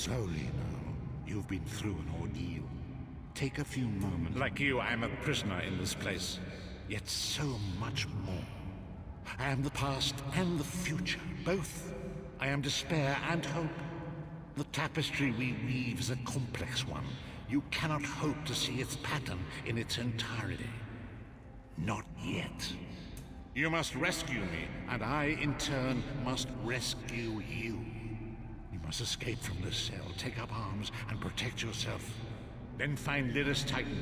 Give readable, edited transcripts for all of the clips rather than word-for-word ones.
Slowly now. You've been through an ordeal. Take a few moments. Like you, I'm a prisoner in this place. Yet so much more. I am the past and the future, both. I am despair and hope. The tapestry we weave is a complex one. You cannot hope to see its pattern in its entirety. Not yet. You must rescue me, and I, in turn, must rescue you. You must escape from this cell, take up arms, and protect yourself. Then find Lyris Titan.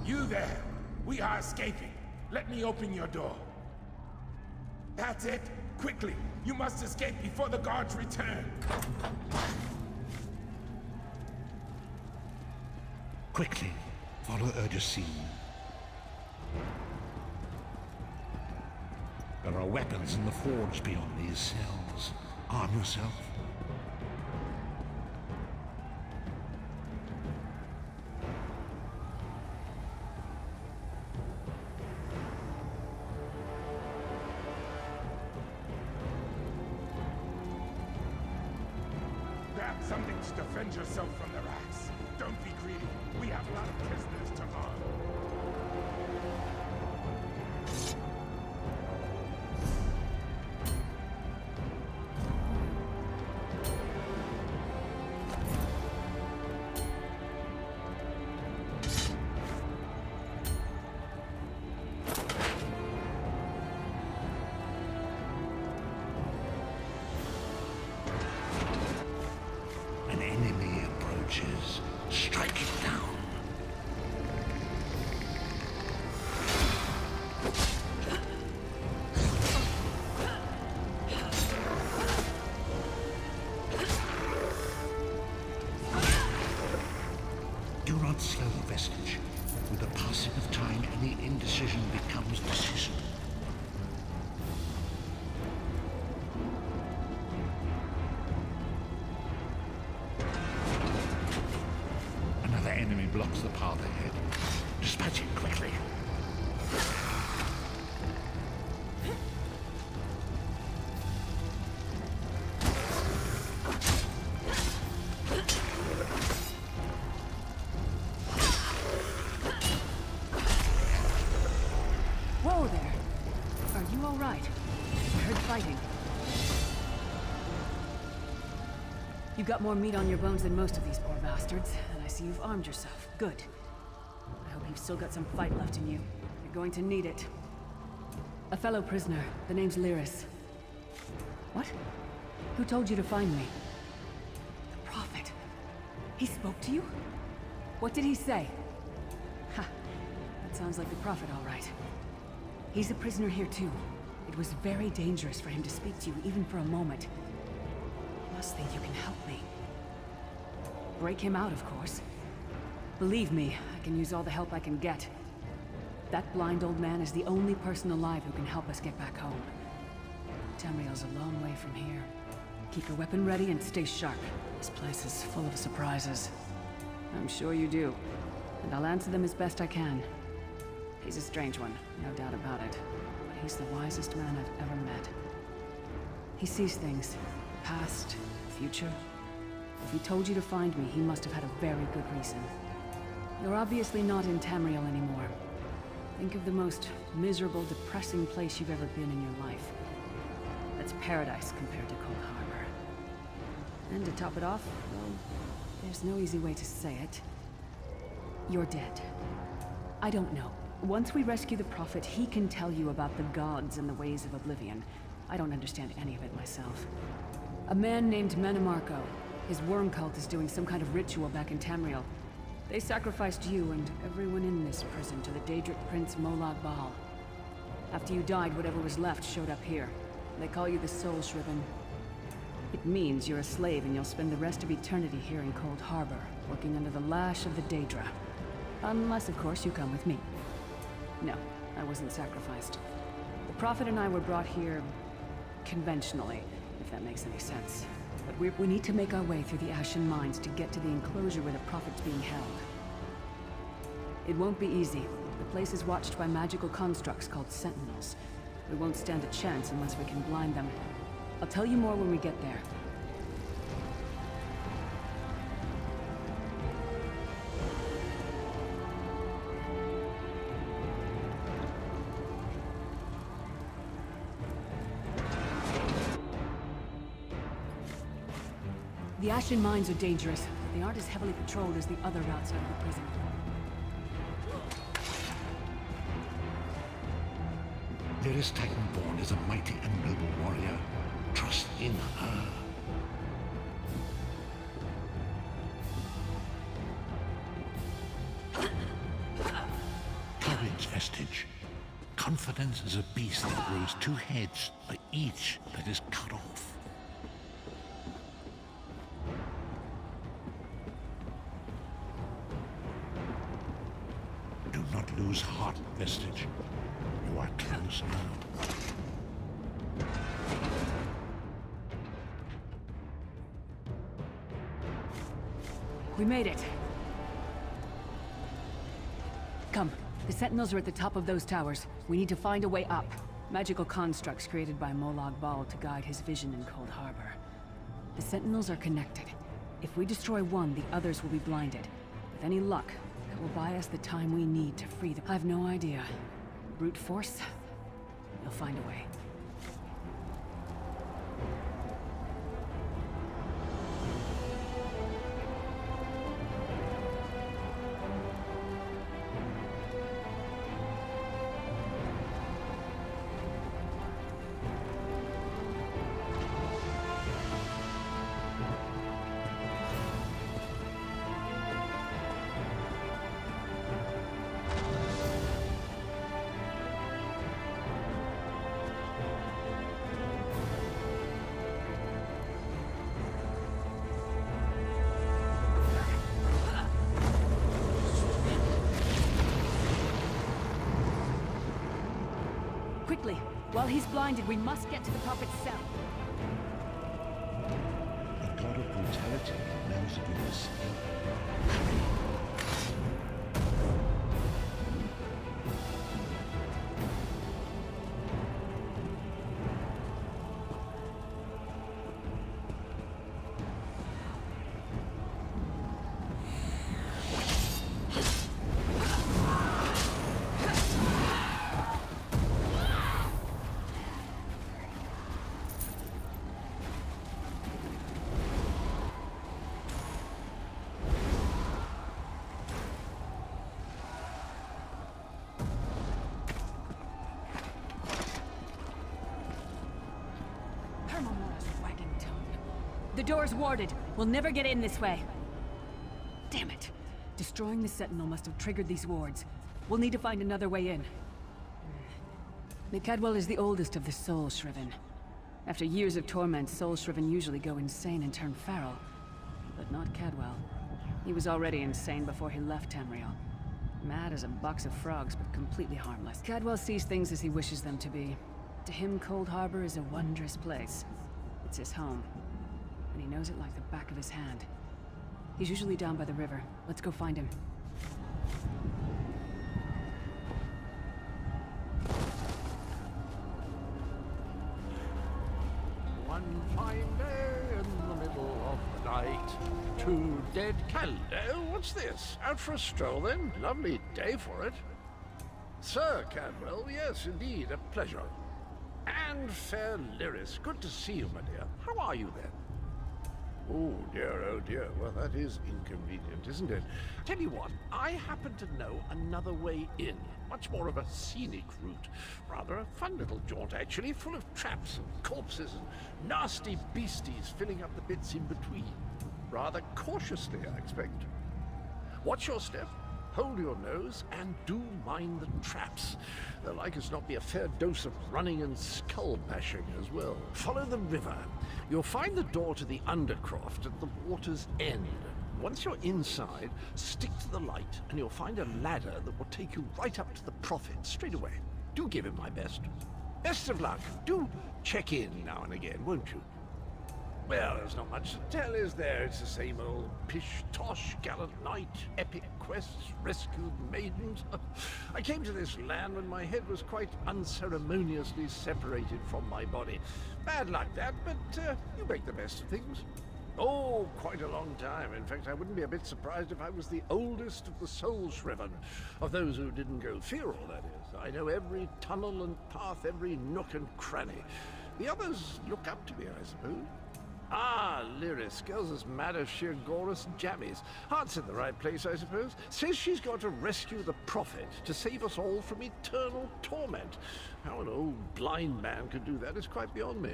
You there! We are escaping. Let me open your door. That's it! Quickly! You must escape before the guards return! Quickly, follow Urgesine. There are weapons in the forge beyond these cells. Arm yourself. Grab something to defend yourself from the rats. Don't be greedy. We have a lot of prisoners to harm. An enemy approaches. Strike it down. Do not slow vestige. With the passing of time, any indecision becomes decision. Another enemy blocks the path ahead. Dispatch it quickly. Whoa there! Are you all right? I heard fighting. You've got more meat on your bones than most of these poor bastards, and I see you've armed yourself. Good. I hope you've still got some fight left in you. You're going to need it. A fellow prisoner. The name's Lyris. What? Who told you to find me? The Prophet. He spoke to you? What did he say? Ha! That sounds like the Prophet, all right. He's a prisoner here too. It was very dangerous for him to speak to you, even for a moment. You must think you can help me. Break him out, of course. Believe me, I can use all the help I can get. That blind old man is the only person alive who can help us get back home. Tamriel's a long way from here. Keep your weapon ready and stay sharp. This place is full of surprises. I'm sure you do. And I'll answer them as best I can. He's a strange one, no doubt about it. But he's the wisest man I've ever met. He sees things. The past, the future. If he told you to find me, he must have had a very good reason. You're obviously not in Tamriel anymore. Think of the most miserable, depressing place you've ever been in your life. That's paradise compared to Coldharbour. And to top it off, well, there's no easy way to say it. You're dead. I don't know. Once we rescue the Prophet, he can tell you about the gods and the ways of oblivion. I don't understand any of it myself. A man named Menemarco. His worm cult is doing some kind of ritual back in Tamriel. They sacrificed you and everyone in this prison to the Daedric Prince Molag Bal. After you died, whatever was left showed up here. They call you the Soul Shriven. It means you're a slave and you'll spend the rest of eternity here in Coldharbour, working under the lash of the Daedra. Unless, of course, you come with me. No, I wasn't sacrificed. The Prophet and I were brought here conventionally, if that makes any sense. But we need to make our way through the Ashen Mines to get to the enclosure where the Prophet's being held. It won't be easy. The place is watched by magical constructs called Sentinels. We won't stand a chance unless we can blind them. I'll tell you more when we get there. The Ashen Mines are dangerous, but they aren't as heavily patrolled as the other routes out of the prison. Lyris Titanborn is a mighty and noble warrior. Trust in her. Courage, Vestige. Confidence is a beast that grows two heads for each that is cut off. Do not lose heart, Vestige. You are close now. We made it. Come. The Sentinels are at the top of those towers. We need to find a way up. Magical constructs created by Molag Bal to guide his vision in Coldharbour. The Sentinels are connected. If we destroy one, the others will be blinded. With any luck, that will buy us the time we need to free them. I have no idea. Brute force? You'll find a way. Quickly! While he's blinded, we must get to the puppet's cell. The god of brutality knows of your escape. The door's warded. We'll never get in this way. Damn it. Destroying the Sentinel must have triggered these wards. We'll need to find another way in. Cadwell is the oldest of the Soul Shriven. After years of torment, Soul Shriven usually go insane and turn feral. But not Cadwell. He was already insane before he left Tamriel. Mad as a box of frogs, but completely harmless. Cadwell sees things as he wishes them to be. To him, Coldharbour is a wondrous place. It's his home. And he knows it like the back of his hand. He's usually down by the river. Let's go find him. One fine day in the middle of the night, two dead Cadwell. What's this? Out for a stroll then? Lovely day for it. Sir Cadwell, yes, indeed, a pleasure. And fair Lyris, good to see you, my dear. How are you then? Oh dear, well that is inconvenient, isn't it? Tell you what, I happen to know another way in. Much more of a scenic route. Rather a fun little jaunt, actually, full of traps and corpses and nasty beasties filling up the bits in between. Rather cautiously, I expect. Watch your step, hold your nose, and do mind the traps. There'll like as not be a fair dose of running and skull bashing as well. Follow the river. You'll find the door to the Undercroft at the water's end. Once you're inside, stick to the light, and you'll find a ladder that will take you right up to the Prophet straight away. Do give him my best. Best of luck. Do check in now and again, won't you? Well, there's not much to tell, is there? It's the same old pish-tosh, gallant knight, epic quests, rescued maidens. I came to this land when my head was quite unceremoniously separated from my body. Bad luck that, but you make the best of things. Oh, quite a long time. In fact, I wouldn't be a bit surprised if I was the oldest of the soul-shriven. Of those who didn't go feral, that is. I know every tunnel and path, every nook and cranny. The others look up to me, I suppose. Ah, Lyris, girl's as mad as sheer Gorus jammies. Heart's in the right place, I suppose. Says she's got to rescue the Prophet to save us all from eternal torment. How an old blind man could do that is quite beyond me.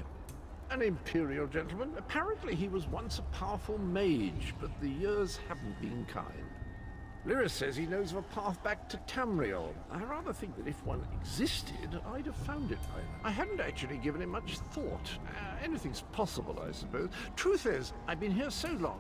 An imperial gentleman. Apparently he was once a powerful mage, but the years haven't been kind. Lyris says he knows of a path back to Tamriel. I rather think that if one existed, I'd have found it by now. I hadn't actually given it much thought. Anything's possible, I suppose. Truth is, I've been here so long.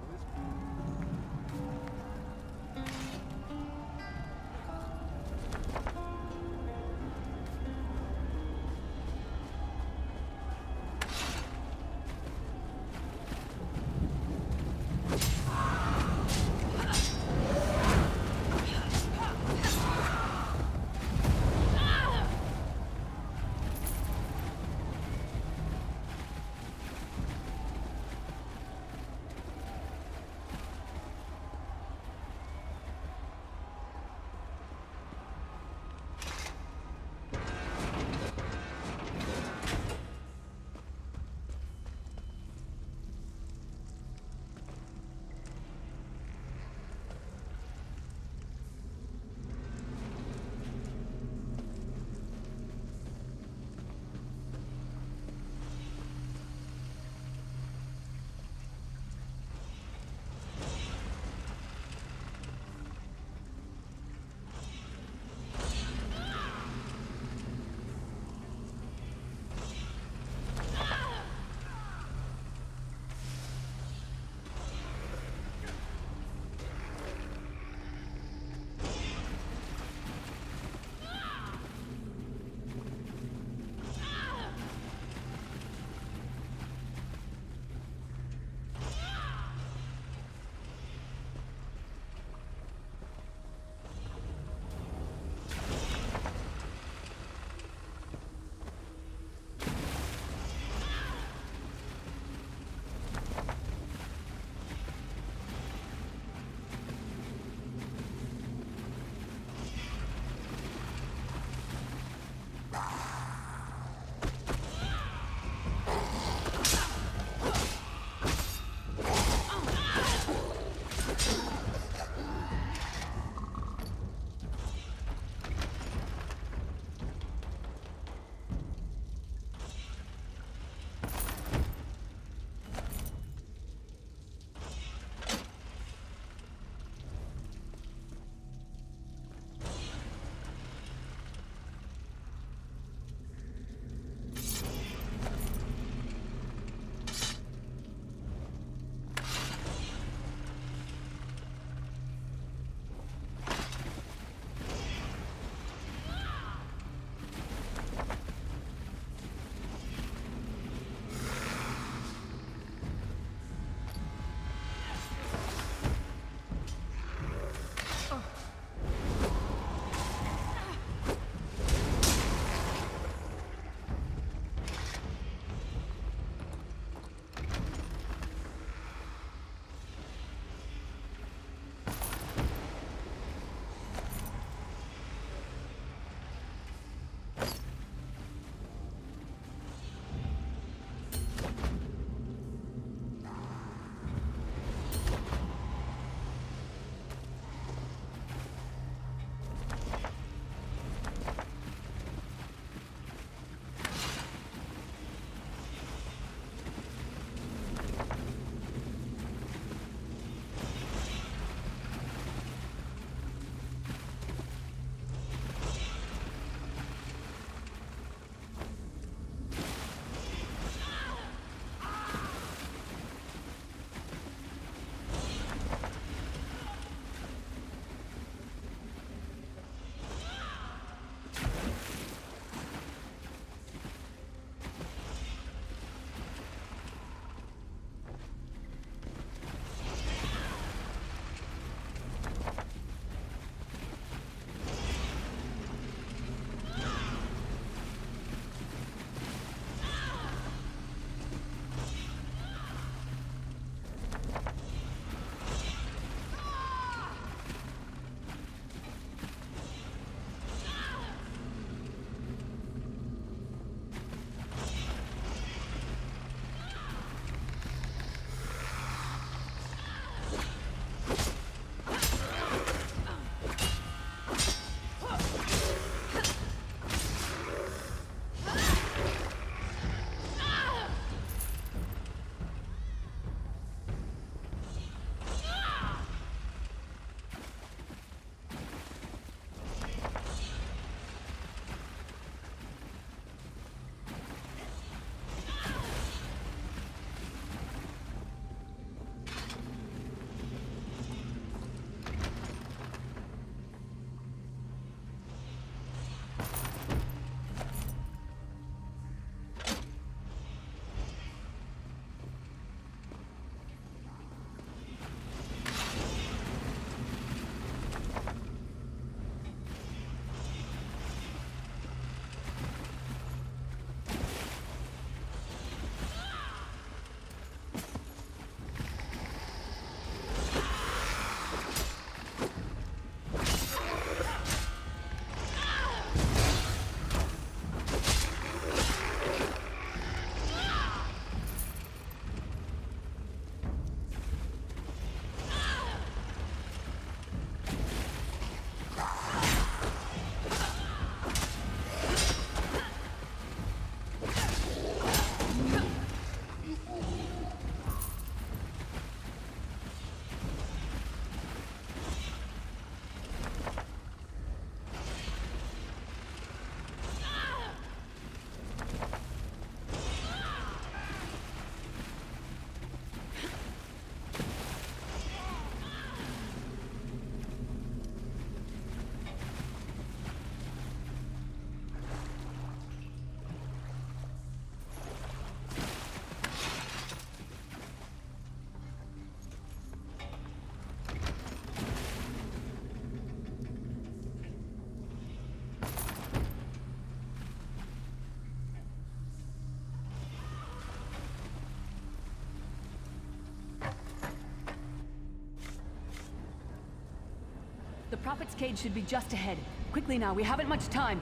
Prophet's cage should be just ahead. Quickly now, we haven't much time.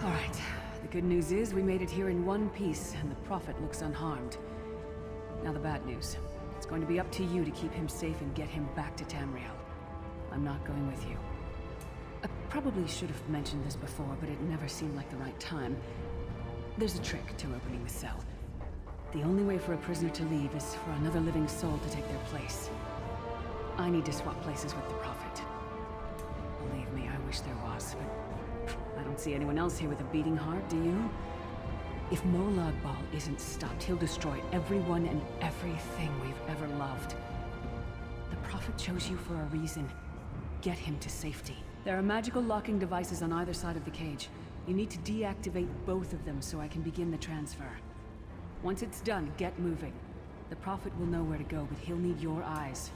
All right. The good news is we made it here in one piece, and the Prophet looks unharmed. Now the bad news. It's going to be up to you to keep him safe and get him back to Tamriel. I'm not going with you. I probably should have mentioned this before, but it never seemed like the right time. There's a trick to opening the cell. The only way for a prisoner to leave is for another living soul to take their place. I need to swap places with the Prophet. Believe me, I wish there was, but I don't see anyone else here with a beating heart, do you? If Molag Bal isn't stopped, he'll destroy everyone and everything we've ever loved. The Prophet chose you for a reason. Get him to safety. There are magical locking devices on either side of the cage. You need to deactivate both of them so I can begin the transfer. Once it's done, get moving. The Prophet will know where to go, but he'll need your eyes.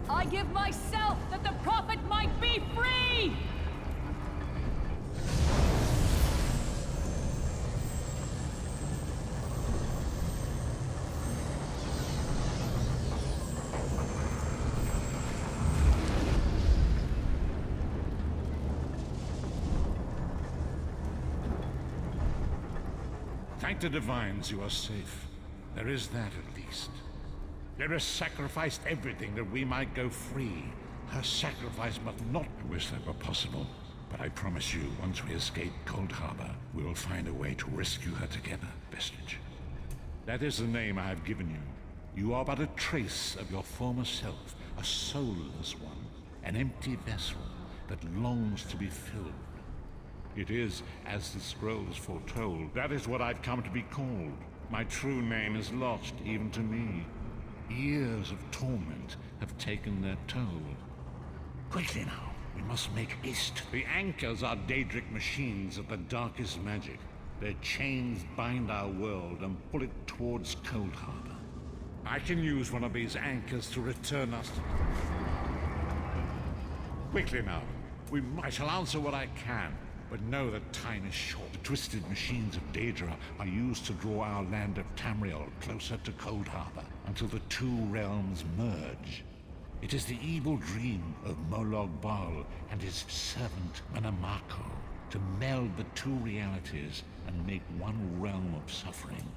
I give myself that the Prophet might be free! Thank the divines you are safe. There is that at least. Lyra sacrificed everything that we might go free. Her sacrifice must not wish that were possible. But I promise you, once we escape Coldharbour, we will find a way to rescue her together, Vestige. That is the name I have given you. You are but a trace of your former self, a soulless one, an empty vessel that longs to be filled. It is, as the scrolls foretold, that is what I've come to be called. My true name is lost even to me. Years of torment have taken their toll. Quickly now, we must make haste. The anchors are Daedric machines of the darkest magic. Their chains bind our world and pull it towards Coldharbour. I can use one of these anchors to return us to... Quickly now, I shall answer what I can, but know that time is short. The twisted machines of Daedra are used to draw our land of Tamriel closer to Coldharbour until the two realms merge. It is the evil dream of Molag Bal and his servant Manamako to meld the two realities and make one realm of suffering.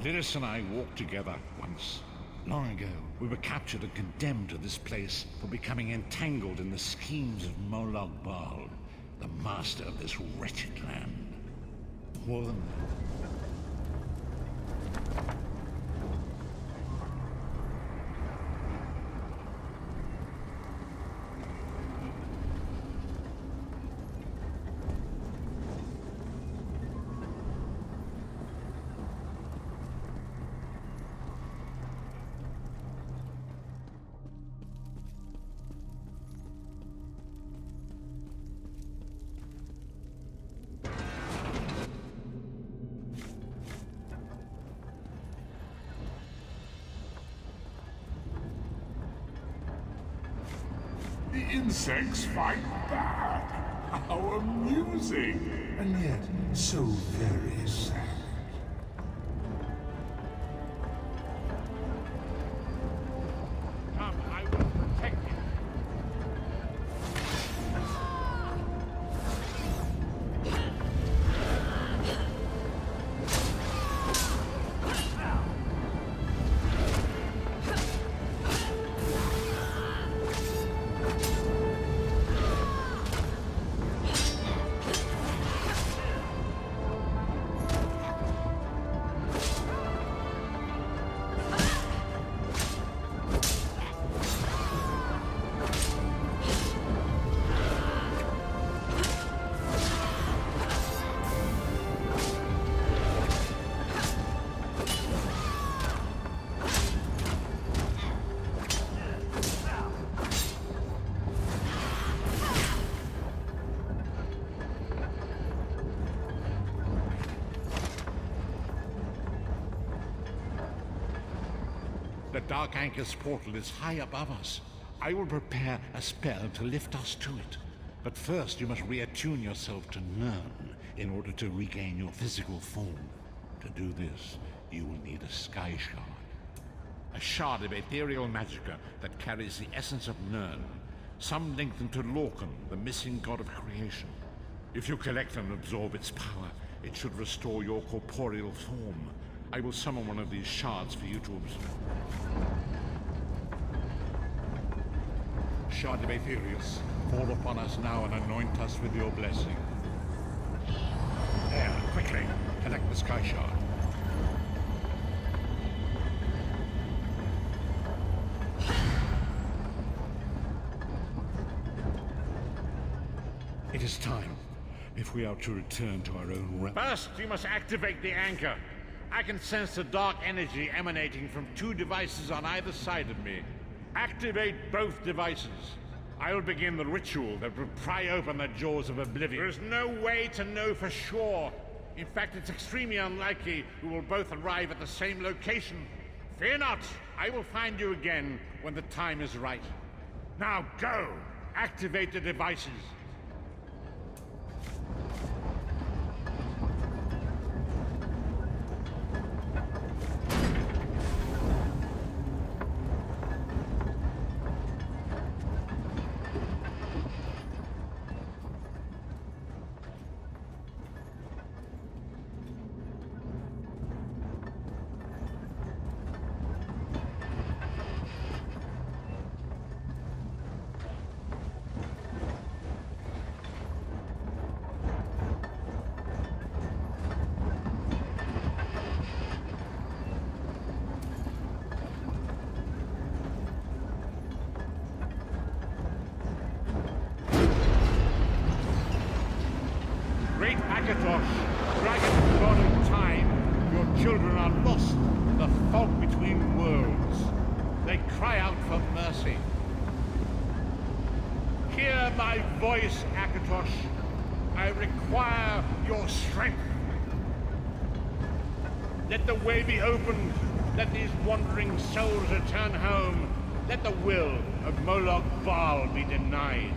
Lyris and I walked together once. Long ago, we were captured and condemned to this place for becoming entangled in the schemes of Molag Bal, the master of this wretched land. More than that. The insects fight back. How amusing! And yet, so very sad. Come, I will protect you. The Dark Anchor's portal is high above us. I will prepare a spell to lift us to it. But first you must reattune yourself to Nern in order to regain your physical form. To do this, you will need a sky shard. A shard of ethereal magicka that carries the essence of Nern. Some link them to Lorcan, the missing god of creation. If you collect and absorb its power, it should restore your corporeal form. I will summon one of these shards for you to absorb. Shard of Aetherius, fall upon us now and anoint us with your blessing. There, quickly, collect the sky shard. It is time, if we are to return to our own realm. First, you must activate the anchor. I can sense the dark energy emanating from 2 devices on either side of me. Activate both devices. I will begin the ritual that will pry open the jaws of oblivion. There is no way to know for sure. In fact, it's extremely unlikely we will both arrive at the same location. Fear not, I will find you again when the time is right. Now go! Activate the devices. Great Akatosh, dragon god of time, your children are lost in the fog between worlds. They cry out for mercy. Hear my voice, Akatosh. I require your strength. Let the way be opened. Let these wandering souls return home. Let the will of Moloch Baal be denied.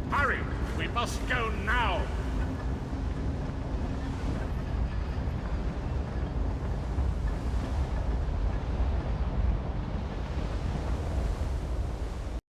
Hurry! We must go now!